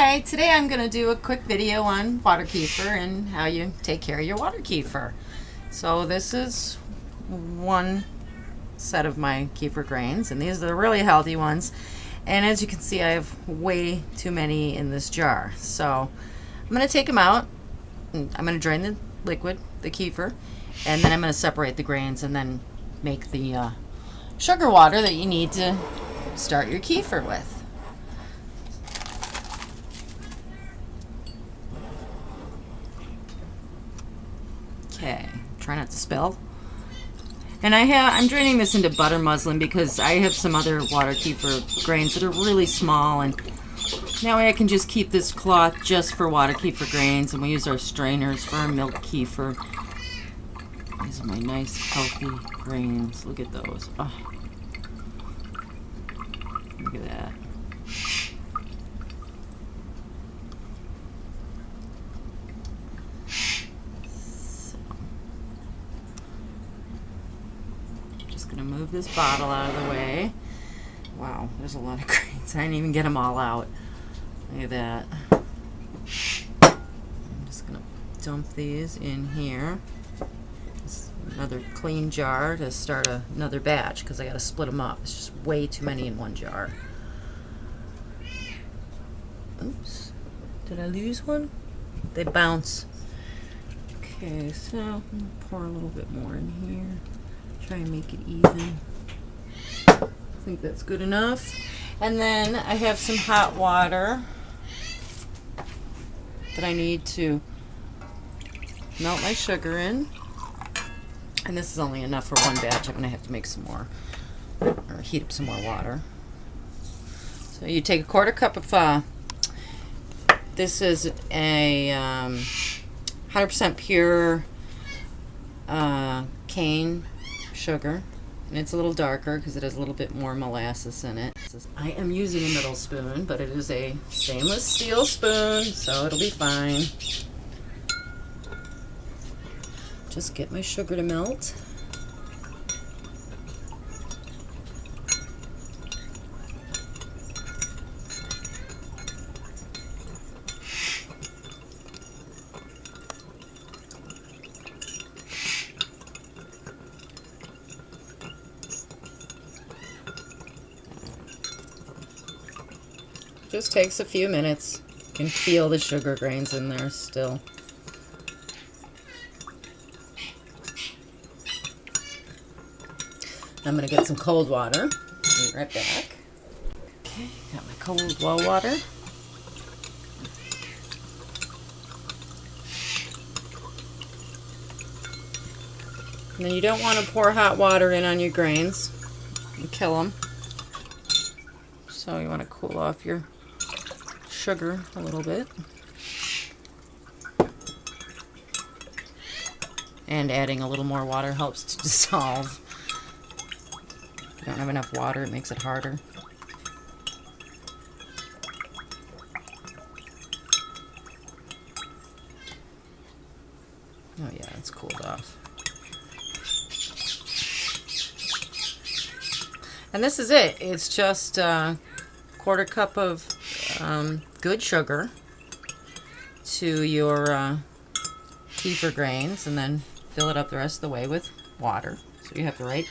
Hi, today I'm going to do a quick video on water kefir and how you take care of your water kefir. So this is one set of my kefir grains, and these are the really healthy ones. And as you can see, I have way too many in this jar. So I'm going to take them out, and I'm going to drain the liquid, the kefir, and then I'm going to separate the grains and then make the sugar water that you need to start your kefir with. Okay, try not to spill. And I'm draining this into butter muslin because I have some other water kefir grains that are really small, and that way I can just keep this cloth just for water kefir grains, and we use our strainers for our milk kefir. These are my nice healthy grains. Look at those. Oh. Look at that. Gonna move this bottle out of the way. Wow, there's a lot of grains. I didn't even get them all out. Look at that. I'm just gonna dump these in here. It's another clean jar to start another batch because I gotta split them up. It's just way too many in one jar. Oops, did I lose one? They bounce. Okay, so I'm gonna pour a little bit more in here. Try and make it even. I think that's good enough. And then I have some hot water that I need to melt my sugar in. And this is only enough for one batch. I'm going to have to make some more, or heat up some more water. So you take a quarter cup of, this is a 100% pure cane sugar, and it's a little darker because it has a little bit more molasses in it. I am using a middle spoon, but it is a stainless steel spoon, so it'll be fine. Just get my sugar to melt. Just takes a few minutes. You can feel the sugar grains in there still. I'm going to get some cold water. I'll be right back. Okay, got my cold well water. And then you don't want to pour hot water in on your grains and kill them. So you want to cool off your sugar a little bit. And adding a little more water helps to dissolve. If you don't have enough water, it makes it harder. Oh yeah, it's cooled off. And this is it. It's just a quarter cup of good sugar to your kefir grains, and then fill it up the rest of the way with water. So you have the right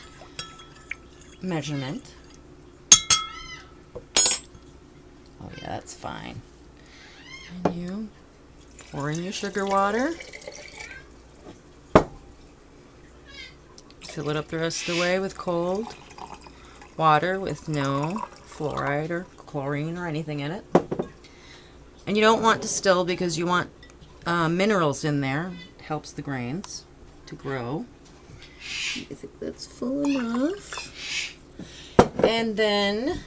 measurement. Oh yeah, that's fine. And you pour in your sugar water. Fill it up the rest of the way with cold water with no fluoride or chlorine or anything in it. And you don't want to still because you want minerals in there. It helps the grains to grow. I think that's full enough. And then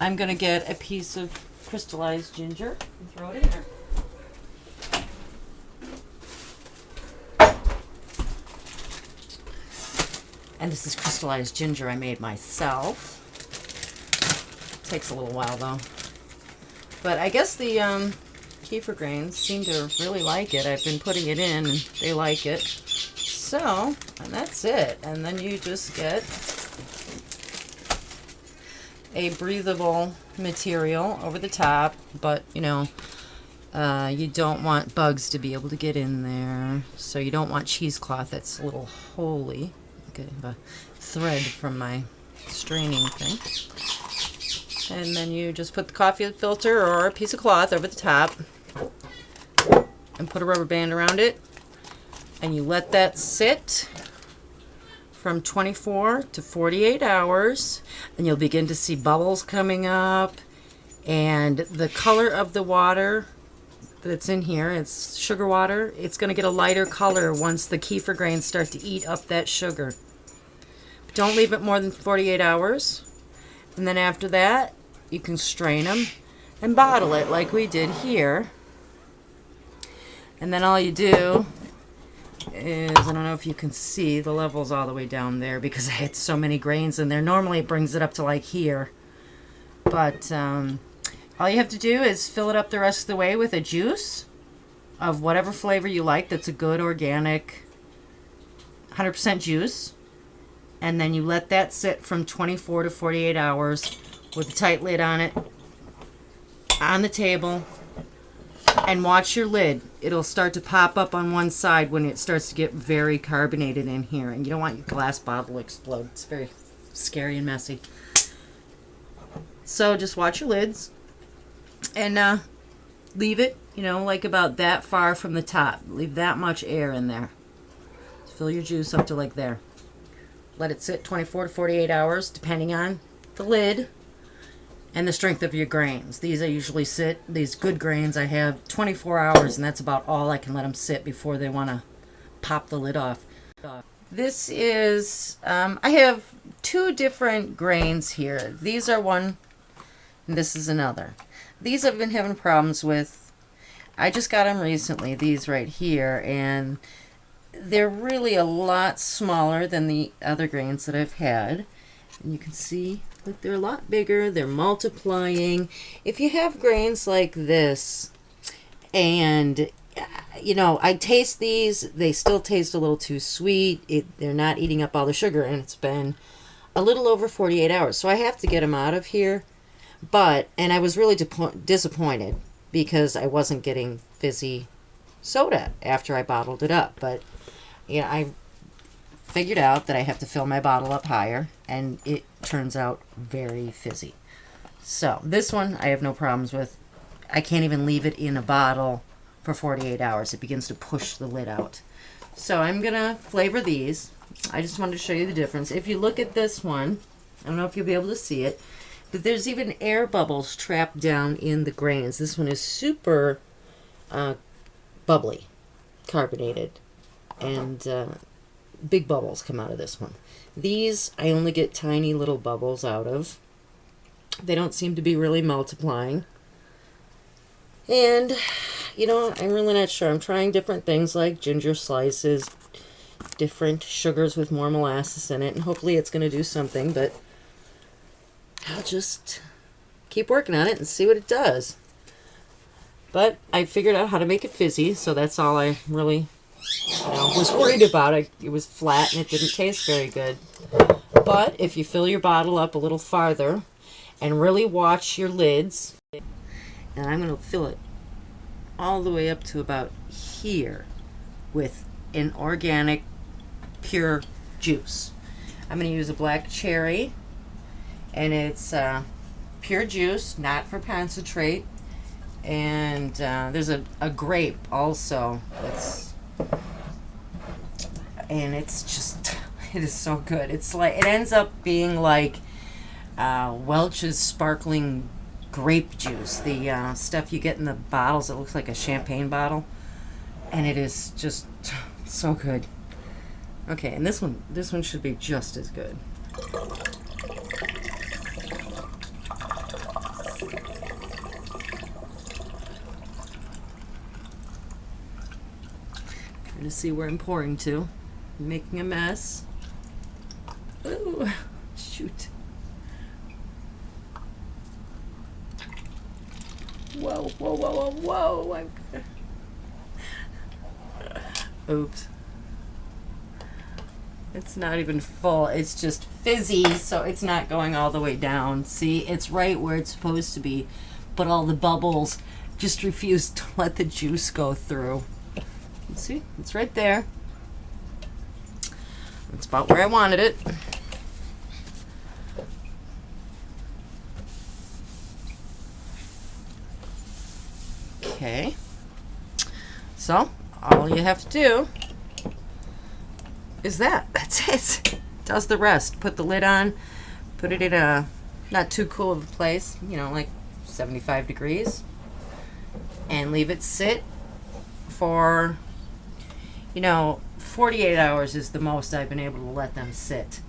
I'm going to get a piece of crystallized ginger and throw it in there. And this is crystallized ginger I made myself. Takes a little while though. But I guess the kefir grains seem to really like it. I've been putting it in and they like it. So, and that's it. And then you just get a breathable material over the top, but you know, you don't want bugs to be able to get in there. So you don't want cheesecloth that's a little holy. Okay, a thread from my straining thing. And then you just put the coffee filter or a piece of cloth over the top and put a rubber band around it. And you let that sit from 24 to 48 hours. And you'll begin to see bubbles coming up. And the color of the water that's in here, it's sugar water, it's going to get a lighter color once the kefir grains start to eat up that sugar. But don't leave it more than 48 hours. And then after that, you can strain them and bottle it like we did here. And then all you do is, I don't know if you can see, the level's all the way down there because I had so many grains in there. Normally it brings it up to like here. But all you have to do is fill it up the rest of the way with a juice of whatever flavor you like that's a good organic 100% juice. And then you let that sit from 24 to 48 hours with a tight lid on it on the table, and watch your lid. It'll start to pop up on one side when it starts to get very carbonated in here, and you don't want your glass bottle to explode. It's very scary and messy. So just watch your lids and leave it, you know, like about that far from the top. Leave that much air in there. Fill your juice up to like there. Let it sit 24 to 48 hours depending on the lid and the strength of your grains. These I usually sit, these good grains I have 24 hours, and that's about all I can let them sit before they want to pop the lid off. This is, I have two different grains here. These are one, and this is another. These I've been having problems with. I just got them recently, these right here, and they're really a lot smaller than the other grains that I've had. And you can see that they're a lot bigger, they're multiplying. If you have grains like this, and you know, I taste these, they still taste a little too sweet. They're not eating up all the sugar, and it's been a little over 48 hours. So I have to get them out of here. And I was really disappointed because I wasn't getting fizzy soda after I bottled it up. But yeah, I figured out that I have to fill my bottle up higher, and it turns out very fizzy. So this one I have no problems with. I can't even leave it in a bottle for 48 hours. It begins to push the lid out. So I'm gonna flavor these. I just wanted to show you the difference. If you look at this one, I don't know if you'll be able to see it, but there's even air bubbles trapped down in the grains. This one is super bubbly, carbonated, and big bubbles come out of this one. These I only get tiny little bubbles out of. They don't seem to be really multiplying. And, you know, I'm really not sure. I'm trying different things like ginger slices, different sugars with more molasses in it, and hopefully it's going to do something, but I'll just keep working on it and see what it does. But I figured out how to make it fizzy, so that's all I really was worried about. It was flat and it didn't taste very good. But if you fill your bottle up a little farther and really watch your lids, and I'm going to fill it all the way up to about here with an organic pure juice. I'm going to use a black cherry, and it's pure juice, not for concentrate. And there's a grape also. It's just, it is so good. It's like, it ends up being like Welch's sparkling grape juice, the stuff you get in the bottles. It looks like a champagne bottle, and it is just so good. Okay, and this one should be just as good. Trying to see where I'm pouring to. I'm making a mess. Ooh, shoot. Whoa, whoa, whoa, whoa, whoa. Oops. It's not even full. It's just fizzy, so it's not going all the way down. See, it's right where it's supposed to be, but all the bubbles just refuse to let the juice go through. See, it's right there. It's about where I wanted it. Okay. So, all you have to do is that. That's it. Does the rest. Put the lid on. Put it in a not too cool of a place, you know, like 75 degrees. And leave it sit for, 48 hours is the most I've been able to let them sit,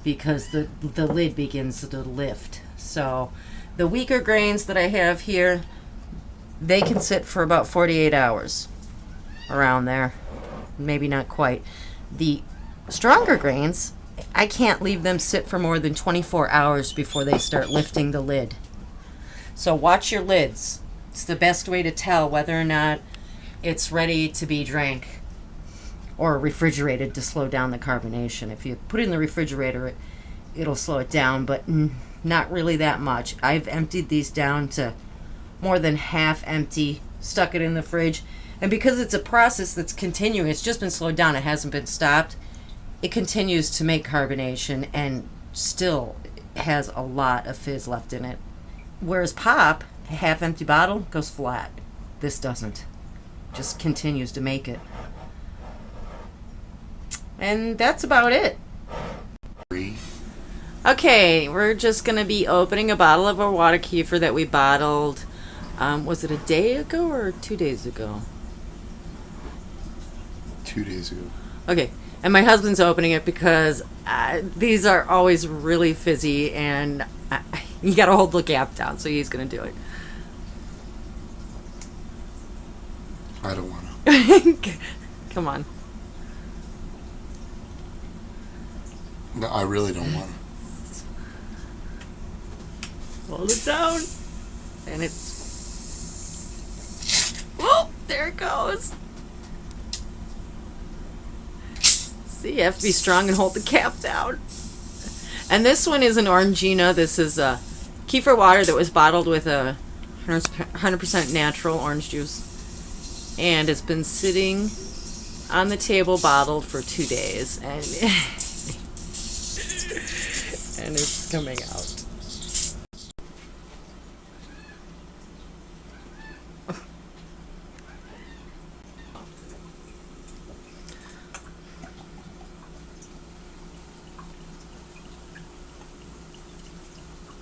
because the lid begins to lift. So the weaker grains that I have here, they can sit for about 48 hours. Around there. Maybe not quite. The stronger grains, I can't leave them sit for more than 24 hours before they start lifting the lid. So watch your lids. It's the best way to tell whether or not it's ready to be drank or refrigerated to slow down the carbonation. If you put it in the refrigerator, it'll slow it down, but not really that much. I've emptied these down to more than half empty, stuck it in the fridge, and because it's a process that's continuing, it's just been slowed down, it hasn't been stopped, it continues to make carbonation and still has a lot of fizz left in it. Whereas pop, a half empty bottle, goes flat. This doesn't. Just continues to make it. And that's about it. Okay, we're just going to be opening a bottle of our water kefir that we bottled, was it a day ago or 2 days ago? 2 days ago. Okay, and my husband's opening it because these are always really fizzy, and you got to hold the cap down, so he's going to do it. I don't want to. Come on. No, I really don't want to. Hold it down. And it's... Oh, there it goes. See, you have to be strong and hold the cap down. And this one is an Orangina. This is a kefir water that was bottled with a 100% natural orange juice. And it's been sitting on the table bottled for 2 days. And, and it's coming out.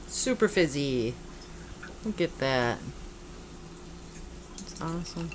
Super fizzy. Look at that. It's awesome.